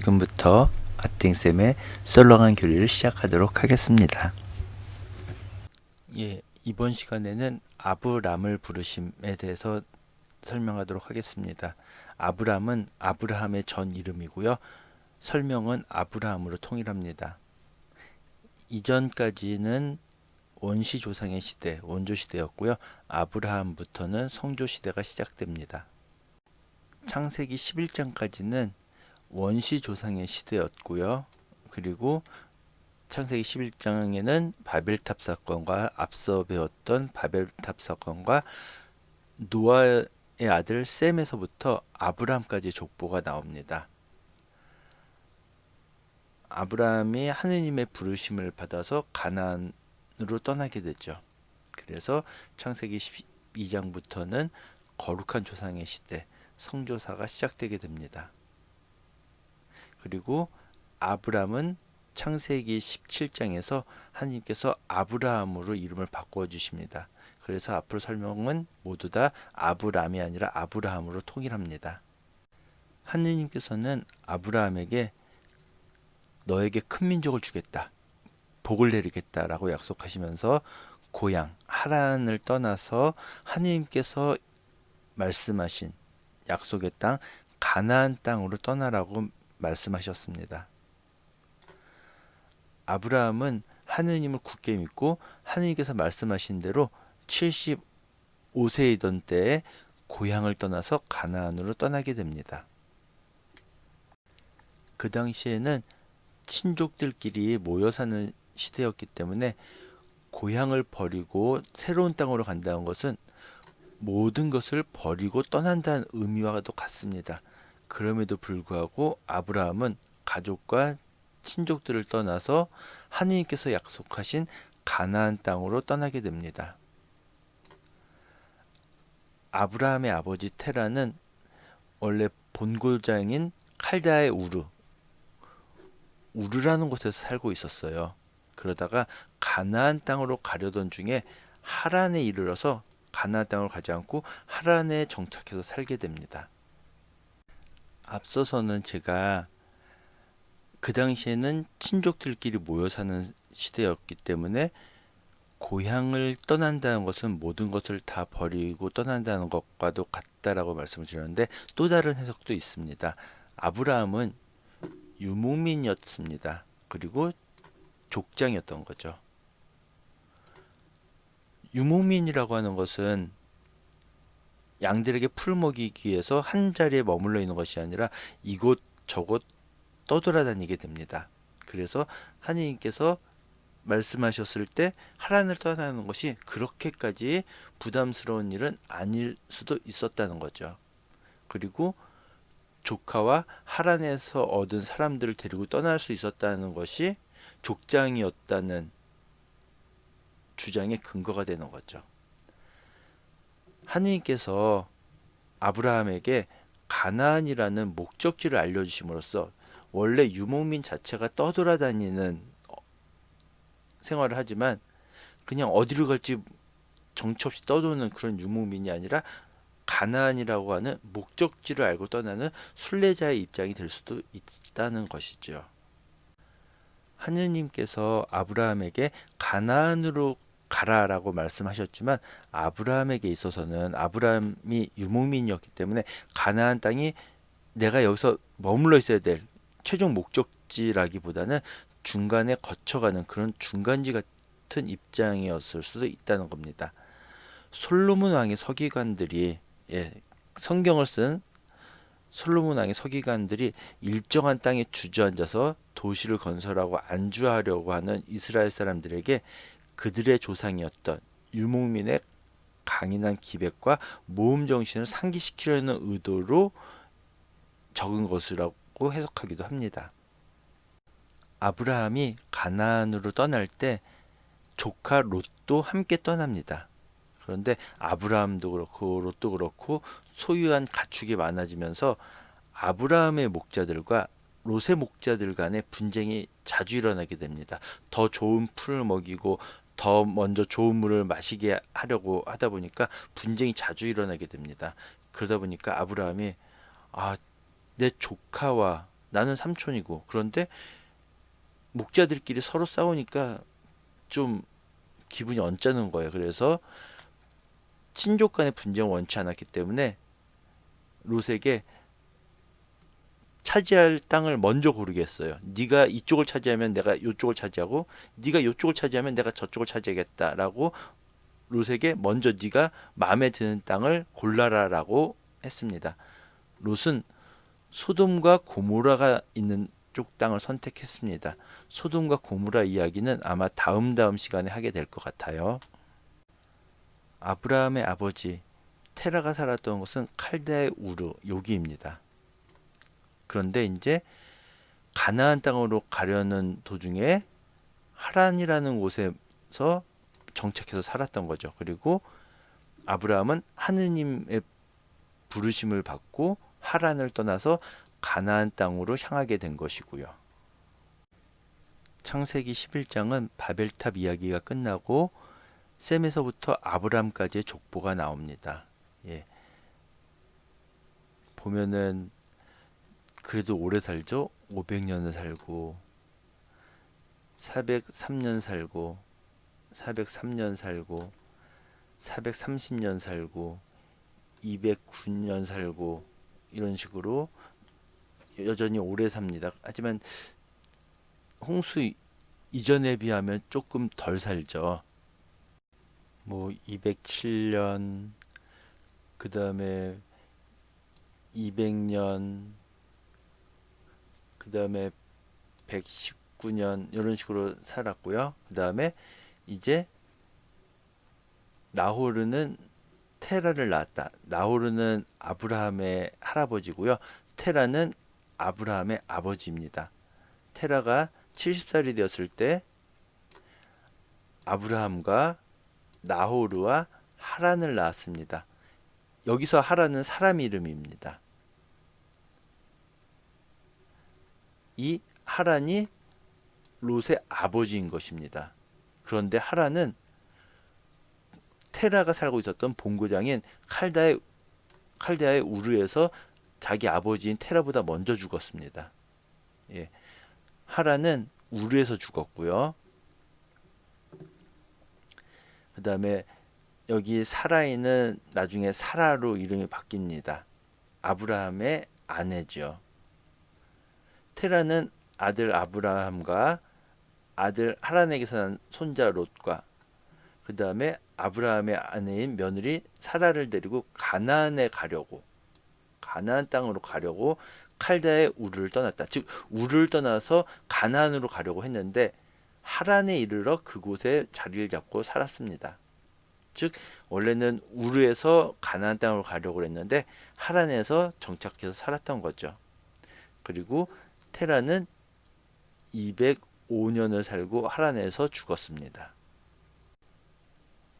지금부터 아팅쌤의 썰렁한 교리를 시작하도록 하겠습니다. 이번 시간에는 아브람을 부르심에 대해서 설명하도록 하겠습니다. 아브람은 아브라함의 전 이름이고요. 설명은 아브라함으로 통일합니다. 이전까지는 원시 조상의 시대, 원조 시대였고요. 아브라함부터는 성조 시대가 시작됩니다. 창세기 11장까지는 원시 조상의 시대였고요. 그리고 창세기 11장에는 바벨탑 사건과 앞서 배웠던 바벨탑 사건과 노아의 아들 셈에서부터 아브람까지 족보가 나옵니다. 아브람이 하느님의 부르심을 받아서 가나안으로 떠나게 되죠. 그래서 창세기 12장부터는 거룩한 조상의 시대, 성조사가 시작되게 됩니다. 그리고 아브람은 창세기 17장에서 하나님께서 아브라함으로 이름을 바꿔 주십니다. 그래서 앞으로 설명은 모두 다 아브람이 아니라 아브라함으로 통일합니다. 하느님께서는 아브라함에게 너에게 큰 민족을 주겠다, 복을 내리겠다라고 약속하시면서 고향 하란을 떠나서 하느님께서 말씀하신 약속의 땅 가나안 땅으로 떠나라고 말씀하셨습니다. 아브라함은 하느님을 굳게 믿고 하느님께서 말씀하신 대로 75세이던 때에 고향을 떠나서 가나안으로 떠나게 됩니다. 그 당시에는 친족들끼리 모여 사는 시대였기 때문에 고향을 버리고 새로운 땅으로 간다는 것은 모든 것을 버리고 떠난다는 의미와도 같습니다. 그럼에도 불구하고 아브라함은 가족과 친족들을 떠나서 하느님께서 약속하신 가나안 땅으로 떠나게 됩니다. 아브라함의 아버지 테라는 원래 본고장인 칼다의 우르라는 곳에서 살고 있었어요. 그러다가 가나안 땅으로 가려던 중에 하란에 이르러서 가나안 땅을 가지 않고 하란에 정착해서 살게 됩니다. 앞서서는 제가 그 당시에는 친족들끼리 모여 사는 시대였기 때문에 고향을 떠난다는 것은 모든 것을 다 버리고 떠난다는 것과도 같다라고 말씀을 드렸는데 또 다른 해석도 있습니다. 아브라함은 유목민이었습니다. 그리고 족장이었던 거죠. 유목민이라고 하는 것은 양들에게 풀 먹이기 위해서 한 자리에 머물러 있는 것이 아니라 이곳저곳 떠돌아다니게 됩니다. 그래서 하느님께서 말씀하셨을 때 하란을 떠나는 것이 그렇게까지 부담스러운 일은 아닐 수도 있었다는 거죠. 그리고 조카와 하란에서 얻은 사람들을 데리고 떠날 수 있었다는 것이 족장이었다는 주장의 근거가 되는 거죠. 하느님께서 아브라함에게 가나안이라는 목적지를 알려주심으로써 원래 유목민 자체가 떠돌아다니는 생활을 하지만 그냥 어디로 갈지 정처 없이 떠도는 그런 유목민이 아니라 가나안이라고 하는 목적지를 알고 떠나는 순례자의 입장이 될 수도 있다는 것이죠. 하느님께서 아브라함에게 가나안으로 가라라고 말씀하셨지만 아브라함에게 있어서는 아브라함이 유목민이었기 때문에 가나안 땅이 내가 여기서 머물러 있어야 될 최종 목적지라기보다는 중간에 거쳐가는 그런 중간지 같은 입장이었을 수도 있다는 겁니다. 솔로몬 왕의 서기관들이 성경을 쓴 솔로몬 왕의 서기관들이 일정한 땅에 주저앉아서 도시를 건설하고 안주하려고 하는 이스라엘 사람들에게 그들의 조상이었던 유목민의 강인한 기백과 모험 정신을 상기시키려는 의도로 적은 것이라고 해석하기도 합니다. 아브라함이 가나안으로 떠날 때 조카 롯도 함께 떠납니다. 그런데 아브라함도 그렇고 롯도 그렇고 소유한 가축이 많아지면서 아브라함의 목자들과 롯의 목자들 간의 분쟁이 자주 일어나게 됩니다. 더 좋은 풀을 먹이고 더 먼저 좋은 물을 마시게 하려고 하다 보니까 분쟁이 자주 일어나게 됩니다. 그러다 보니까 아브라함이 내 조카와 나는 삼촌이고. 그런데 목자들끼리 서로 싸우니까 좀 기분이 언짢은 거예요. 그래서 친족 간의 분쟁을 원치 않았기 때문에 롯에게 차지할 땅을 먼저 고르게 했어요. 네가 이쪽을 차지하면 내가 이쪽을 차지하고, 네가 이쪽을 차지하면 내가 저쪽을 차지하겠다라고 롯에게 먼저 네가 마음에 드는 땅을 골라라라고 했습니다. 롯은 소돔과 고모라가 있는 쪽 땅을 선택했습니다. 소돔과 고모라 이야기는 아마 다음 시간에 하게 될 것 같아요. 아브라함의 아버지 테라가 살았던 곳은 칼다의 우르 요기입니다. 그런데 이제 가나안 땅으로 가려는 도중에 하란이라는 곳에서 정착해서 살았던 거죠. 그리고 아브라함은 하느님의 부르심을 받고 하란을 떠나서 가나안 땅으로 향하게 된 것이고요. 창세기 11장은 바벨탑 이야기가 끝나고 셈에서부터 아브라함까지의 족보가 나옵니다. 예. 보면은 그래도 오래 살죠. 500년을 살고 403년 살고 403년 살고 430년 살고 209년 살고 이런 식으로 여전히 오래 삽니다. 하지만 홍수 이전에 비하면 조금 덜 살죠. 뭐 207년, 그 다음에 200년, 그 다음에 119년 이런 식으로 살았고요. 그 다음에 이제 나호르는 테라를 낳았다. 나호르는 아브라함의 할아버지고요. 테라는 아브라함의 아버지입니다. 테라가 70살이 되었을 때 아브라함과 나호르와 하란을 낳았습니다. 여기서 하란은 사람 이름입니다. 이 하란이 롯의 아버지인 것입니다. 그런데 하란은 테라가 살고 있었던 본고장인 칼다의 우르에서 자기 아버지인 테라보다 먼저 죽었습니다. 예. 하란은 우르에서 죽었고요. 그 다음에 여기 사라이는 나중에 사라로 이름이 바뀝니다. 아브라함의 아내죠. 테라는 아들 아브라함과 아들 하란에게서 난 손자 롯과 그 다음에 아브라함의 아내인 며느리 사라를 데리고 가나안 땅으로 가려고 칼다의 우르를 떠났다. 즉 우르를 떠나서 가나안으로 가려고 했는데 하란에 이르러 그곳에 자리를 잡고 살았습니다. 즉 원래는 우르에서 가나안 땅으로 가려고 했는데 하란에서 정착해서 살았던 거죠. 그리고 테라는 205년을 살고 하란에서 죽었습니다.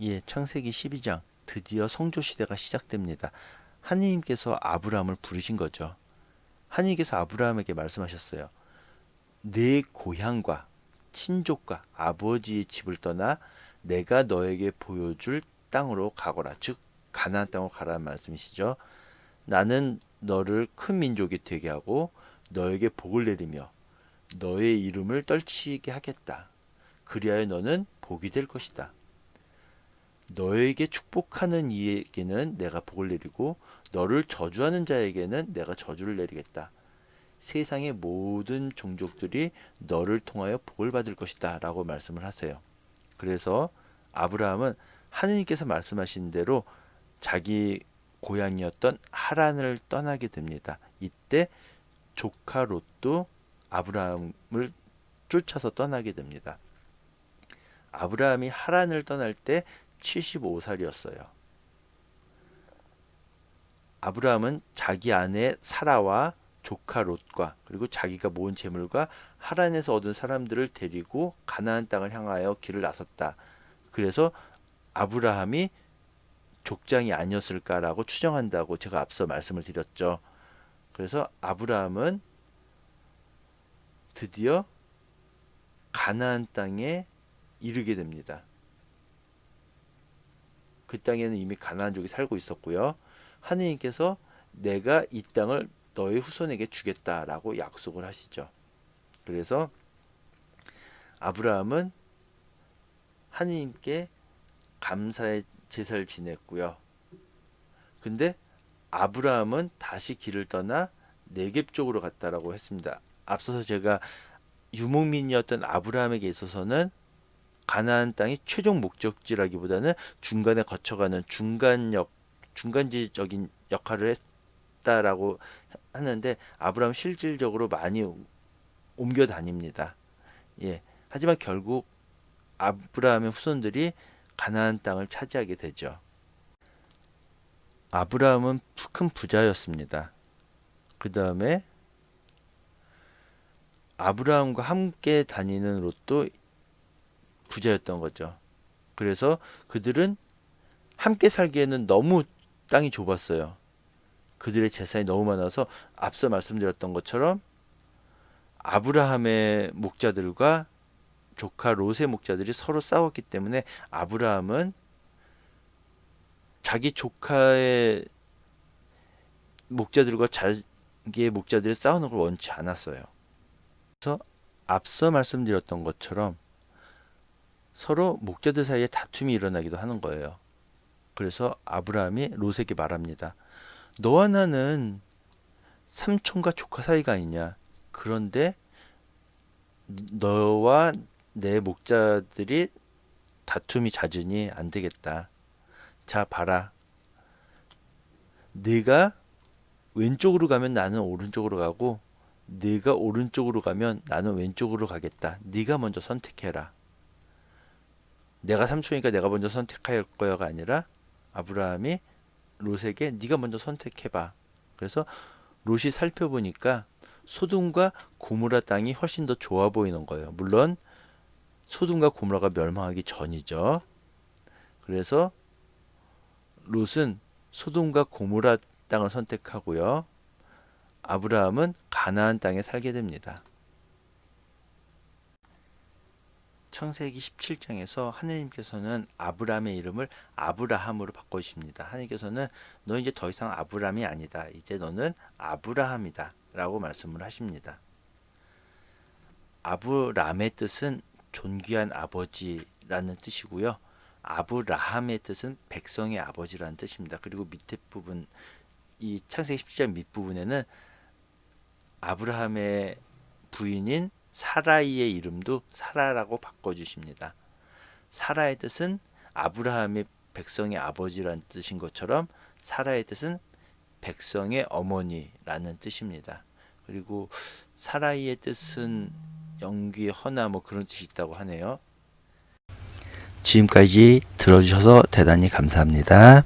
예, 창세기 12장 드디어 성조 시대가 시작됩니다. 하느님께서 아브라함을 부르신 거죠. 하느님께서 아브라함에게 말씀하셨어요. 내 고향과 친족과 아버지의 집을 떠나 내가 너에게 보여줄 땅으로 가거라. 즉 가나안 땅으로 가라는 말씀이시죠. 나는 너를 큰 민족이 되게 하고 너에게 복을 내리며 너의 이름을 떨치게 하겠다. 그리하여 너는 복이 될 것이다. 너에게 축복하는 이에게는 내가 복을 내리고 너를 저주하는 자에게는 내가 저주를 내리겠다. 세상의 모든 종족들이 너를 통하여 복을 받을 것이다 라고 말씀을 하세요. 그래서 아브라함은 하느님께서 말씀하신 대로 자기 고향이었던 하란을 떠나게 됩니다. 이때 조카 롯도 아브라함을 쫓아서 떠나게 됩니다. 아브라함이 하란을 떠날 때 75살이었어요. 아브라함은 자기 아내 사라와 조카 롯과 그리고 자기가 모은 재물과 하란에서 얻은 사람들을 데리고 가나안 땅을 향하여 길을 나섰다. 그래서 아브라함이 족장이 아니었을까라고 추정한다고 제가 앞서 말씀을 드렸죠. 그래서 아브라함은 드디어 가나안 땅에 이르게 됩니다. 그 땅에는 이미 가나안족이 살고 있었고요. 하느님께서 내가 이 땅을 너의 후손에게 주겠다라고 약속을 하시죠. 그래서 아브라함은 하느님께 감사의 제사를 지냈고요. 근데 아브라함은 다시 길을 떠나 네겝 쪽으로 갔다라고 했습니다. 앞서서 제가 유목민이었던 아브라함에게 있어서는 가나안 땅이 최종 목적지라기보다는 중간에 거쳐가는 중간지적인 역할을 했다라고 하는데 아브라함 실질적으로 많이 옮겨 다닙니다. 예. 하지만 결국 아브라함의 후손들이 가나안 땅을 차지하게 되죠. 아브라함은 큰 부자였습니다. 그 다음에 아브라함과 함께 다니는 롯도 부자였던 거죠. 그래서 그들은 함께 살기에는 너무 땅이 좁았어요. 그들의 재산이 너무 많아서 앞서 말씀드렸던 것처럼 아브라함의 목자들과 조카 롯의 목자들이 서로 싸웠기 때문에 아브라함은 자기 조카의 목자들과 자기의 목자들이 싸우는 걸 원치 않았어요. 그래서 앞서 말씀드렸던 것처럼 서로 목자들 사이에 다툼이 일어나기도 하는 거예요. 그래서 아브라함이 롯에게 말합니다. 너와 나는 삼촌과 조카 사이가 아니냐. 그런데 너와 내 목자들이 다툼이 잦으니 안 되겠다. 자, 봐라. 네가 왼쪽으로 가면 나는 오른쪽으로 가고 네가 오른쪽으로 가면 나는 왼쪽으로 가겠다. 네가 먼저 선택해라. 내가 삼촌이니까 내가 먼저 선택할 거야가 아니라 아브라함이 롯에게 네가 먼저 선택해봐. 그래서 롯이 살펴보니까 소돔과 고모라 땅이 훨씬 더 좋아 보이는 거예요. 물론 소돔과 고모라가 멸망하기 전이죠. 그래서 롯은 소돔과 고모라 땅을 선택하고요. 아브라함은 가나안 땅에 살게 됩니다. 창세기 17장에서 하느님께서는 아브라함의 이름을 아브라함으로 바꿔주십니다. 하느님께서는 너 이제 더 이상 아브라함이 아니다. 이제 너는 아브라함이다. 라고 말씀을 하십니다. 아브람의 뜻은 존귀한 아버지라는 뜻이고요. 아브라함의 뜻은 백성의 아버지라는 뜻입니다. 그리고 밑에 부분, 이 창세기 17장 밑부분에는 아브라함의 부인인 사라이의 이름도 사라라고 바꿔주십니다. 사라의 뜻은 아브라함의 백성의 아버지라는 뜻인 것처럼 사라의 뜻은 백성의 어머니라는 뜻입니다. 그리고 사라이의 뜻은 영귀, 허나 뭐 그런 뜻이 있다고 하네요. 지금까지 들어주셔서 대단히 감사합니다.